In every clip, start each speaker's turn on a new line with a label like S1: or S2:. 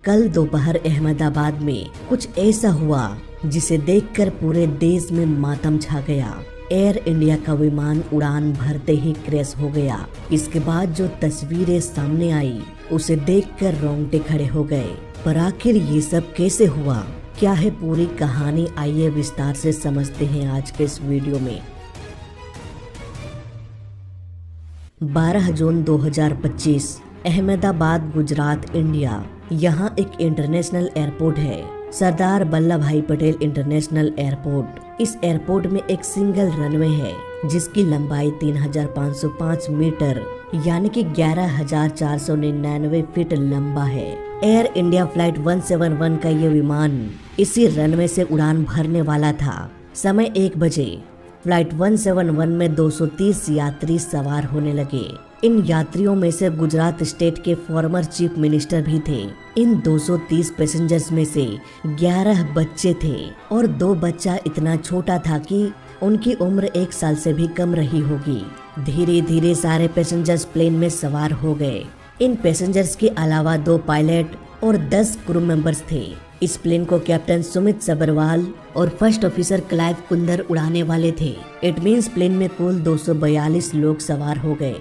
S1: कल दोपहर अहमदाबाद में कुछ ऐसा हुआ जिसे देखकर पूरे देश में मातम छा गया। एयर इंडिया का विमान उड़ान भरते ही क्रैश हो गया। इसके बाद जो तस्वीरें सामने आई उसे देखकर रोंगटे खड़े हो गए। पर आखिर ये सब कैसे हुआ, क्या है पूरी कहानी, आइए विस्तार से समझते हैं आज के इस वीडियो में। 12 जून 2025 अहमदाबाद, गुजरात, इंडिया। यहाँ एक इंटरनेशनल एयरपोर्ट है, सरदार वल्लभ भाई पटेल इंटरनेशनल एयरपोर्ट। इस एयरपोर्ट में एक सिंगल रनवे है जिसकी लंबाई 3505 मीटर यानी कि 11,499 फीट लंबा है। एयर इंडिया फ्लाइट 171 का ये विमान इसी रनवे से उड़ान भरने वाला था। समय 1 बजे फ्लाइट 171 में 230 यात्री सवार होने लगे। इन यात्रियों में से गुजरात स्टेट के फॉर्मर चीफ मिनिस्टर भी थे। इन 230 पैसेंजर्स में से 11 बच्चे थे और 2 बच्चा इतना छोटा था कि उनकी उम्र 1 साल से भी कम रही होगी। धीरे धीरे सारे पैसेंजर्स प्लेन में सवार हो गए। इन पैसेंजर्स के अलावा 2 पायलट और 10 क्रू मेंबर्स थे। इस प्लेन को कैप्टन सुमित सबरवाल और फर्स्ट ऑफिसर क्लाइव कुंदर उड़ाने वाले थे। इट मीन्स प्लेन में कुल 242 लोग सवार हो गए।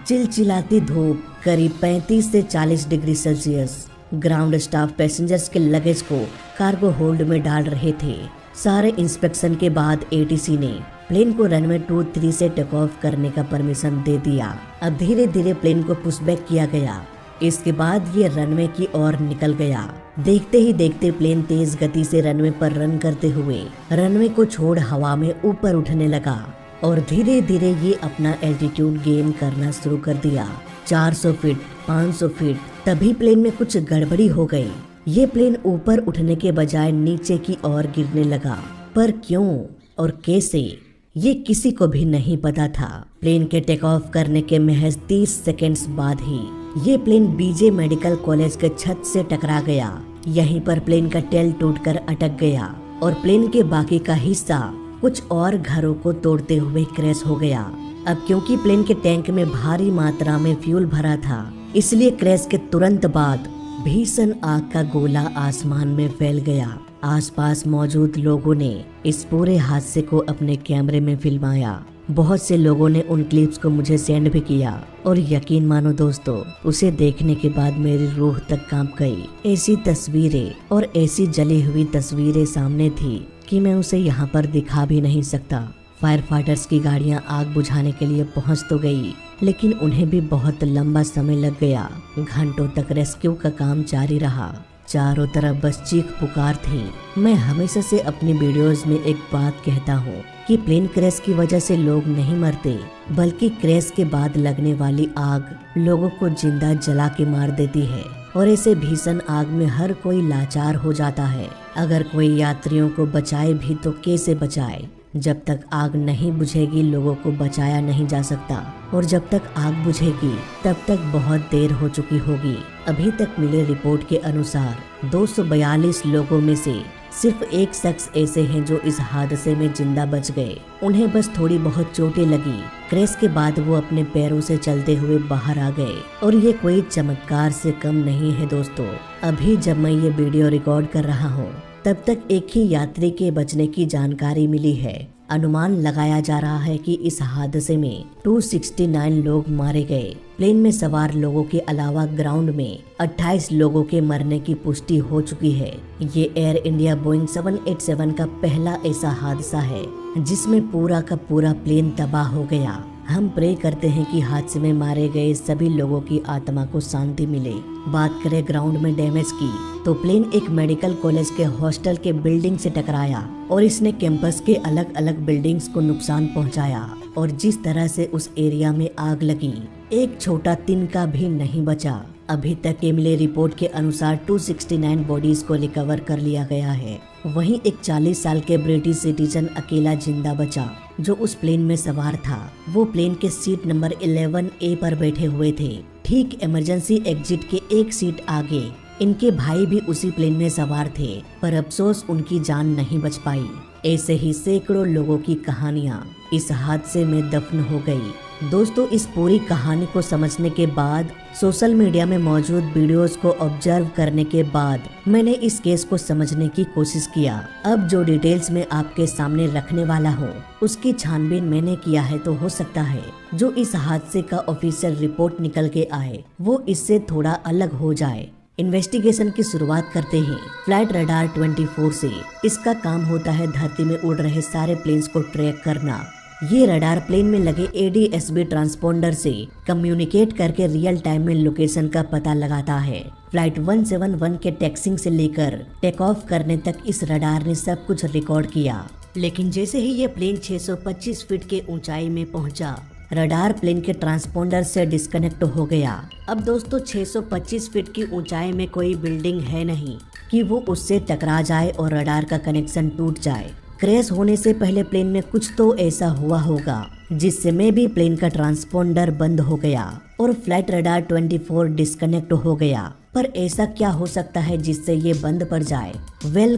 S1: चिलचिलाती धूप, करीब 35 से 40 degree Celsius. Ground staff passengers के लगेज को कार्गो होल्ड में डाल रहे थे। सारे इंस्पेक्शन के बाद एटीसी ने प्लेन को रनवे 23 से टेक ऑफ करने का परमिशन दे दिया। अब धीरे धीरे प्लेन को पुशबैक किया गया। इसके बाद ये रनवे की ओर निकल गया। देखते ही देखते प्लेन तेज गति से रनवे पर रन करते हुए रनवे को छोड़ हवा में ऊपर उठने लगा और धीरे धीरे ये अपना एल्टीट्यूड गेन करना शुरू कर दिया। 400 फीट, 500 फीट। तभी प्लेन में कुछ गड़बड़ी हो गई। ये प्लेन ऊपर उठने के बजाय नीचे की ओर गिरने लगा। पर क्यों और कैसे, ये किसी को भी नहीं पता था। प्लेन के टेक ऑफ करने के महज 30 सेकेंड्स बाद ही ये प्लेन बीजे मेडिकल कॉलेज के छत से टकरा गया। यहीं पर प्लेन का टेल टूटकर अटक गया और प्लेन के बाकी का हिस्सा कुछ और घरों को तोड़ते हुए क्रैश हो गया। अब क्योंकि प्लेन के टैंक में भारी मात्रा में फ्यूल भरा था, इसलिए क्रैश के तुरंत बाद भीषण आग का गोला आसमान में फैल गया। आसपास मौजूद लोगों ने इस पूरे हादसे को अपने कैमरे में फिल्माया। बहुत से लोगों ने उन क्लिप्स को मुझे सेंड भी किया और यकीन मानो दोस्तों, उसे देखने के बाद मेरी रूह तक कांप गई। ऐसी तस्वीरें और ऐसी जली हुई तस्वीरें सामने थी कि मैं उसे यहाँ पर दिखा भी नहीं सकता। फायर फाइटर्स की गाड़ियाँ आग बुझाने के लिए पहुँच तो गई, लेकिन उन्हें भी बहुत लंबा समय लग गया। घंटों तक रेस्क्यू का काम जारी रहा। चारों तरफ बस चीख पुकार थी। मैं हमेशा से अपनी वीडियोस में एक बात कहता हूँ कि प्लेन क्रैश की वजह से लोग नहीं मरते, बल्कि क्रैश के बाद लगने वाली आग लोगों को जिंदा जला के मार देती है। और ऐसे भीषण आग में हर कोई लाचार हो जाता है। अगर कोई यात्रियों को बचाए भी तो कैसे बचाए? जब तक आग नहीं बुझेगी लोगों को बचाया नहीं जा सकता, और जब तक आग बुझेगी तब तक बहुत देर हो चुकी होगी। अभी तक मिले रिपोर्ट के अनुसार 242 लोगों में से सिर्फ 1 शख्स ऐसे हैं जो इस हादसे में जिंदा बच गए। उन्हें बस थोड़ी बहुत चोटें लगी। क्रैश के बाद वो अपने पैरों से चलते हुए बाहर आ गए और ये कोई चमत्कार से कम नहीं है दोस्तों। अभी जब मैं ये वीडियो रिकॉर्ड कर रहा हूँ तब तक एक ही यात्री के बचने की जानकारी मिली है। अनुमान लगाया जा रहा है कि इस हादसे में 269 लोग मारे गए। प्लेन में सवार लोगों के अलावा ग्राउंड में 28 लोगों के मरने की पुष्टि हो चुकी है। ये एयर इंडिया बोइंग 787 का पहला ऐसा हादसा है जिसमें पूरा का पूरा प्लेन तबाह हो गया। हम प्रे करते हैं कि हादसे में मारे गए सभी लोगों की आत्मा को शांति मिले। बात करें ग्राउंड में डैमेज की तो प्लेन एक मेडिकल कॉलेज के हॉस्टल के बिल्डिंग से टकराया और इसने कैंपस के अलग अलग बिल्डिंग्स को नुकसान पहुंचाया। और जिस तरह से उस एरिया में आग लगी, एक छोटा तिनका भी नहीं बचा। अभी तक के मिले रिपोर्ट के अनुसार 269 बॉडीज को रिकवर कर लिया गया है। वहीं एक 40 साल के ब्रिटिश सिटीजन अकेला जिंदा बचा जो उस प्लेन में सवार था। वो प्लेन के सीट नंबर 11A पर बैठे हुए थे, ठीक इमरजेंसी एग्जिट के 1 सीट आगे। इनके भाई भी उसी प्लेन में सवार थे, पर अफसोस उनकी जान नहीं बच पाई। ऐसे ही सैकड़ों लोगों की कहानियां इस हादसे में दफन हो गई। दोस्तों, इस पूरी कहानी को समझने के बाद, सोशल मीडिया में मौजूद वीडियोस को ऑब्जर्व करने के बाद मैंने इस केस को समझने की कोशिश किया। अब जो डिटेल्स मैं आपके सामने रखने वाला हूँ उसकी छानबीन मैंने किया है, तो हो सकता है जो इस हादसे का ऑफिशियल रिपोर्ट निकल के आए वो इससे थोड़ा अलग हो जाए। इन्वेस्टिगेशन की शुरुआत करते हैं फ्लाइट रडार 24 से। इसका काम होता है धरती में उड़ रहे सारे प्लेन्स को ट्रैक करना। ये रडार प्लेन में लगे ADS-B ट्रांसपोंडर से कम्युनिकेट करके रियल टाइम में लोकेशन का पता लगाता है। फ्लाइट 171 के टैक्सिंग से लेकर टेक ऑफ करने तक इस रडार ने सब कुछ रिकॉर्ड किया। लेकिन जैसे ही ये प्लेन 625 फीट के ऊंचाई में पहुंचा, रडार प्लेन के ट्रांसपोंडर से डिस्कनेक्ट हो गया। अब दोस्तों, 625 फीट की ऊंचाई में कोई बिल्डिंग है नहीं कि वो उससे टकरा जाए और रडार का कनेक्शन टूट जाए। क्रैश होने से पहले प्लेन में कुछ तो ऐसा हुआ होगा जिससे में भी प्लेन का ट्रांसपोंडर बंद हो गया और फ्लाइट रडार 24 डिस्कनेक्ट हो गया। पर ऐसा क्या हो सकता है जिससे ये बंद पड़ जाए?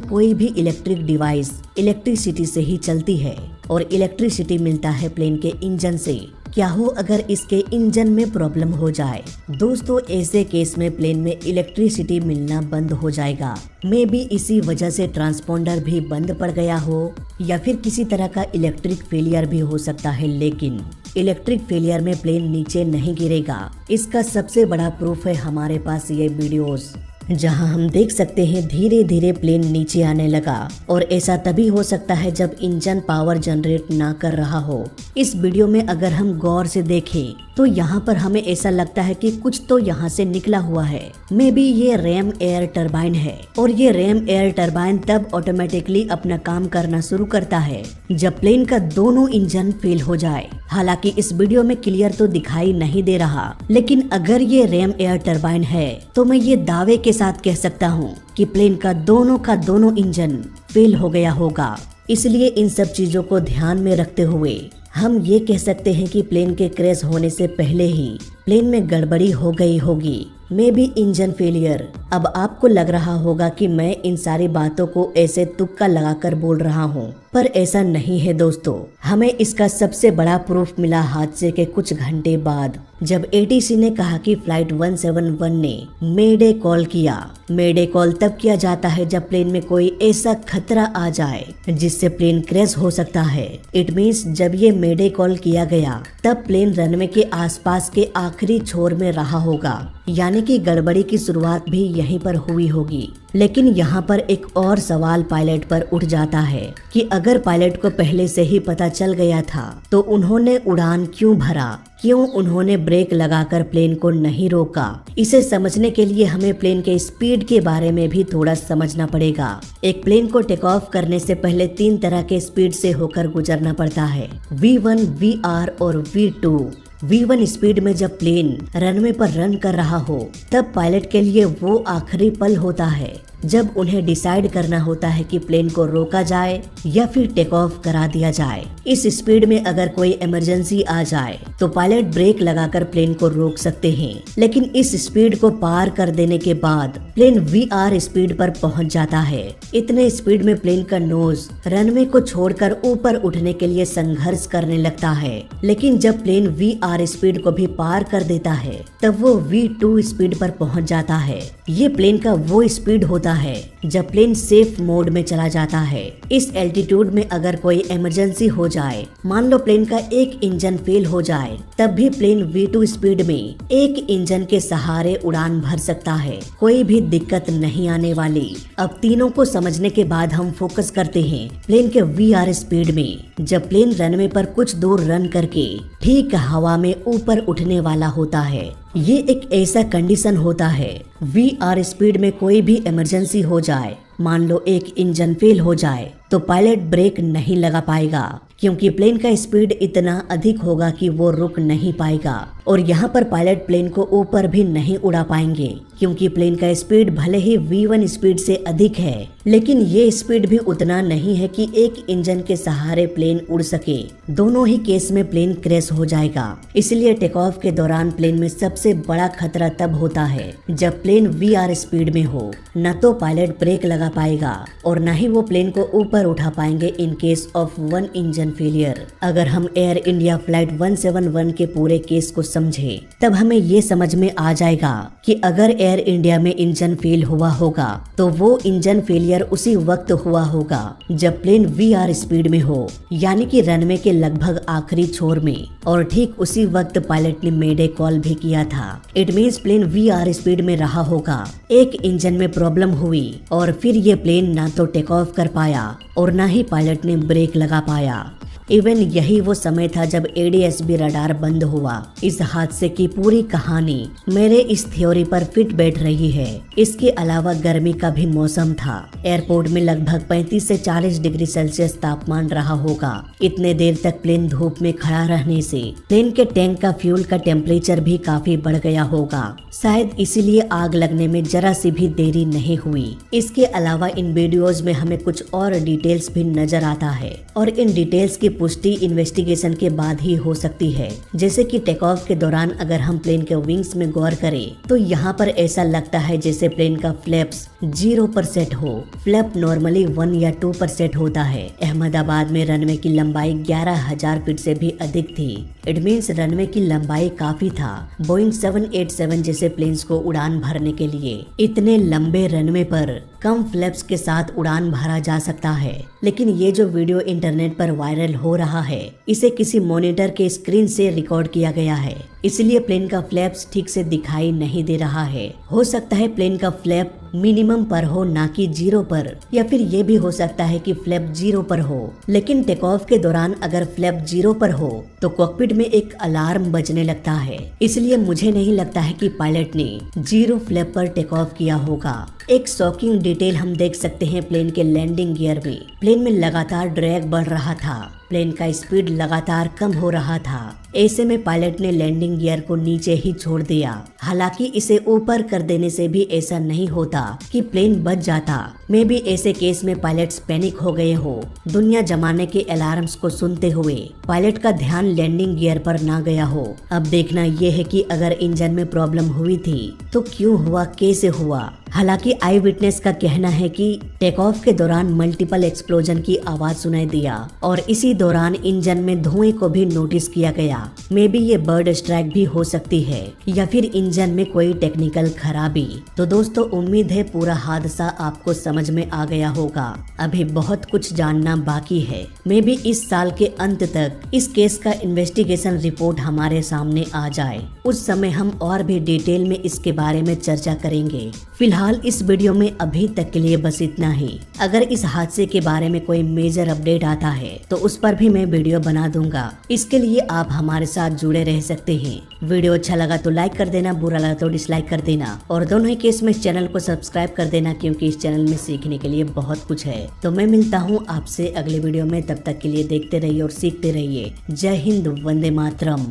S1: कोई भी इलेक्ट्रिक डिवाइस इलेक्ट्रिसिटी से ही चलती है और इलेक्ट्रिसिटी मिलता है प्लेन के इंजन से। क्या हो अगर इसके इंजन में प्रॉब्लम हो जाए? दोस्तों, ऐसे केस में प्लेन में इलेक्ट्रिसिटी मिलना बंद हो जाएगा। मे बी इसी वजह से ट्रांसपोंडर भी बंद पड़ गया हो या फिर किसी तरह का इलेक्ट्रिक फेलियर भी हो सकता है। लेकिन इलेक्ट्रिक फेलियर में प्लेन नीचे नहीं गिरेगा। इसका सबसे बड़ा प्रूफ है हमारे पास ये वीडियोस, जहां हम देख सकते हैं धीरे धीरे प्लेन नीचे आने लगा। और ऐसा तभी हो सकता है जब इंजन पावर जनरेट ना कर रहा हो। इस वीडियो में अगर हम गौर से देखें तो यहाँ पर हमें ऐसा लगता है कि कुछ तो यहाँ से निकला हुआ है। मे बी ये रैम एयर टरबाइन है और ये रैम एयर टरबाइन तब ऑटोमेटिकली अपना काम करना शुरू करता है जब प्लेन का दोनों इंजन फेल हो जाए। हालांकि इस वीडियो में क्लियर तो दिखाई नहीं दे रहा, लेकिन अगर ये रैम एयर टरबाइन है तो मैं ये दावे के साथ कह सकता हूँ कि प्लेन का दोनों इंजन फेल हो गया होगा। इसलिए इन सब चीजों को ध्यान में रखते हुए हम ये कह सकते हैं कि प्लेन के क्रैश होने से पहले ही प्लेन में गड़बड़ी हो गई होगी। May be engine failure. अब आपको लग रहा होगा कि मैं इन सारी बातों को ऐसे तुक्का लगाकर बोल रहा हूँ, पर ऐसा नहीं है दोस्तों। हमें इसका सबसे बड़ा प्रूफ मिला हादसे के कुछ घंटे बाद, जब ATC ने कहा कि फ्लाइट 171 ने मेडे कॉल किया। मेडे कॉल तब किया जाता है जब प्लेन में कोई ऐसा खतरा आ जाए जिससे प्लेन क्रैश हो सकता है। इट मीन्स जब ये मेडे कॉल किया गया तब प्लेन रनवे के आसपास के आखिरी छोर में रहा होगा, यानी कि गड़बड़ी की शुरुआत भी यहीं पर हुई होगी। लेकिन यहाँ पर एक और सवाल पायलट पर उठ जाता है कि अगर पायलट को पहले से ही पता चल गया था तो उन्होंने उड़ान क्यों भरा? क्यों उन्होंने ब्रेक लगाकर प्लेन को नहीं रोका? इसे समझने के लिए हमें प्लेन के स्पीड के बारे में भी थोड़ा समझना पड़ेगा। एक प्लेन को टेक ऑफ करने से पहले 3 तरह के स्पीड से होकर गुजरना पड़ता है, V1, VR और V2। V1 स्पीड में जब प्लेन रनवे पर रन कर रहा हो तब पायलट के लिए वो आखिरी पल होता है जब उन्हें डिसाइड करना होता है कि प्लेन को रोका जाए या फिर टेक ऑफ करा दिया जाए। इस स्पीड में अगर कोई इमरजेंसी आ जाए तो पायलट ब्रेक लगाकर प्लेन को रोक सकते हैं, लेकिन इस स्पीड को पार कर देने के बाद प्लेन VR स्पीड पर पहुंच जाता है। इतने स्पीड में प्लेन का नोज रनवे को छोड़कर ऊपर उठने के लिए संघर्ष करने लगता है, लेकिन जब प्लेन VR स्पीड को भी पार कर देता है तब वो V2 स्पीड पर पहुंच जाता है। ये प्लेन का वो स्पीड होता है जब प्लेन सेफ मोड में चला जाता है। इस एल्टीट्यूड में अगर कोई इमरजेंसी हो जाए, मान लो प्लेन का एक इंजन फेल हो जाए, तब भी प्लेन V2 स्पीड में एक इंजन के सहारे उड़ान भर सकता है, कोई भी दिक्कत नहीं आने वाली। अब तीनों को समझने के बाद हम फोकस करते हैं प्लेन के VR स्पीड में। जब प्लेन रनवे पर कुछ दूर रन करके ठीक हवा में ऊपर उठने वाला होता है, ये एक ऐसा कंडीशन होता है VR स्पीड में कोई भी इमरजेंसी हो जाए, मान लो एक इंजन फेल हो जाए, तो पायलट ब्रेक नहीं लगा पाएगा क्योंकि प्लेन का स्पीड इतना अधिक होगा कि वो रुक नहीं पाएगा। और यहाँ पर पायलट प्लेन को ऊपर भी नहीं उड़ा पाएंगे क्योंकि प्लेन का स्पीड भले ही V1 स्पीड से अधिक है, लेकिन ये स्पीड भी उतना नहीं है कि एक इंजन के सहारे प्लेन उड़ सके। दोनों ही केस में प्लेन क्रैश हो जाएगा। इसलिए टेक ऑफ के दौरान प्लेन में सबसे बड़ा खतरा तब होता है जब प्लेन VR स्पीड में हो। न तो पायलट ब्रेक लगा पाएगा और न ही वो प्लेन को ऊपर कवर उठा पाएंगे in case of one engine failure. अगर हम एयर इंडिया फ्लाइट 171 के पूरे केस को समझे तब हमें ये समझ में आ जाएगा कि अगर एयर इंडिया में इंजन फेल हुआ होगा तो वो इंजन फेलियर उसी वक्त हुआ होगा जब प्लेन VR स्पीड में हो, यानी कि रनवे के लगभग आखिरी छोर में, और ठीक उसी वक्त पायलट ने मेडे कॉल भी किया था। It means plane VR speed में रहा होगा, एक इंजन में प्रॉब्लम हुई और फिर ये प्लेन ना तो टेक ऑफ कर पाया और ना ही पायलट ने ब्रेक लगा पाया। इवन यही वो समय था जब ADS-B रडार बंद हुआ। इस हादसे की पूरी कहानी मेरे इस थ्योरी पर फिट बैठ रही है। इसके अलावा गर्मी का भी मौसम था। एयरपोर्ट में लगभग 35 से 40 डिग्री सेल्सियस तापमान रहा होगा। इतने देर तक प्लेन धूप में खड़ा रहने से प्लेन के टैंक का फ्यूल का टेम्परेचर भी काफी बढ़ गया होगा। शायद इसीलिए आग लगने में जरा सी भी देरी नहीं हुई। इसके अलावा इन वीडियोज में हमें कुछ और डिटेल्स भी नजर आता है और इन डिटेल्स की पुष्टि इन्वेस्टिगेशन के बाद ही हो सकती है। जैसे कि टेक ऑफ के दौरान अगर हम प्लेन के विंग्स में गौर करें तो यहाँ पर ऐसा लगता है जैसे प्लेन का फ्लैप्स 0% हो। फ्लैप नॉर्मली 1 या 2% होता है। अहमदाबाद में रनवे की लंबाई 11,000 फीट से भी अधिक थी। इट मीन्स रनवे की लंबाई काफी था बोइंग 787 जैसे प्लेन्स को उड़ान भरने के लिए। इतने लंबे रनवे पर कम फ्लैप्स के साथ उड़ान भरा जा सकता है, लेकिन ये जो वीडियो इंटरनेट पर वायरल हो रहा है इसे किसी मॉनिटर के स्क्रीन से रिकॉर्ड किया गया है, इसलिए प्लेन का फ्लैप्स ठीक से दिखाई नहीं दे रहा है। हो सकता है प्लेन का फ्लैप मिनिमम पर हो ना कि 0 पर, या फिर ये भी हो सकता है कि फ्लैप 0 पर हो। लेकिन टेक ऑफ के दौरान अगर फ्लैप 0 पर हो तो कॉकपिट में एक अलार्म बजने लगता है, इसलिए मुझे नहीं लगता है कि पायलट ने 0 फ्लैप पर टेक ऑफ किया होगा। एक शॉकिंग डिटेल हम देख सकते हैं प्लेन के लैंडिंग गियर में। प्लेन में लगातार ड्रैग बढ़ रहा था, प्लेन का स्पीड लगातार कम हो रहा था। ऐसे में पायलट ने लैंडिंग गियर को नीचे ही छोड़ दिया। हालांकि इसे ऊपर कर देने से भी ऐसा नहीं होता कि प्लेन बच जाता। मे भी ऐसे केस में पायलट्स पैनिक हो गए हो। दुनिया जमाने के अलार्म्स को सुनते हुए पायलट का ध्यान लैंडिंग गियर पर ना गया हो। अब देखना यह है कि अगर इंजन में प्रॉब्लम हुई थी तो क्यों हुआ, कैसे हुआ। हालांकि आई विटनेस का कहना है कि टेक ऑफ के दौरान मल्टीपल एक्सप्लोजन की आवाज सुनाई दिया और इसी दौरान इंजन में धुएं को भी नोटिस किया गया। मे बी ये बर्ड स्ट्राइक भी हो सकती है या फिर इंजन में कोई टेक्निकल खराबी। तो दोस्तों उम्मीद है पूरा हादसा आपको समझ में आ गया होगा। अभी बहुत कुछ जानना बाकी है। मे बी इस साल के अंत तक इस केस का इन्वेस्टिगेशन रिपोर्ट हमारे सामने आ जाए। उस समय हम और भी डिटेल में इसके बारे में चर्चा करेंगे। फिलहाल इस वीडियो में अभी तक के लिए बस इतना ही। अगर इस हादसे के बारे में कोई मेजर अपडेट आता है तो उस पर भी मैं वीडियो बना दूंगा। इसके लिए आप हमारे साथ जुड़े रह सकते हैं। वीडियो अच्छा लगा तो लाइक कर देना, बुरा लगा तो डिसलाइक कर देना और दोनों ही केस में इस चैनल को सब्सक्राइब कर देना, क्योंकि इस चैनल में सीखने के लिए बहुत कुछ है। तो मैं मिलता हूँ आपसे अगले वीडियो में। तब तक के लिए देखते रहिए और सीखते रहिए। जय हिंद, वंदे मातरम।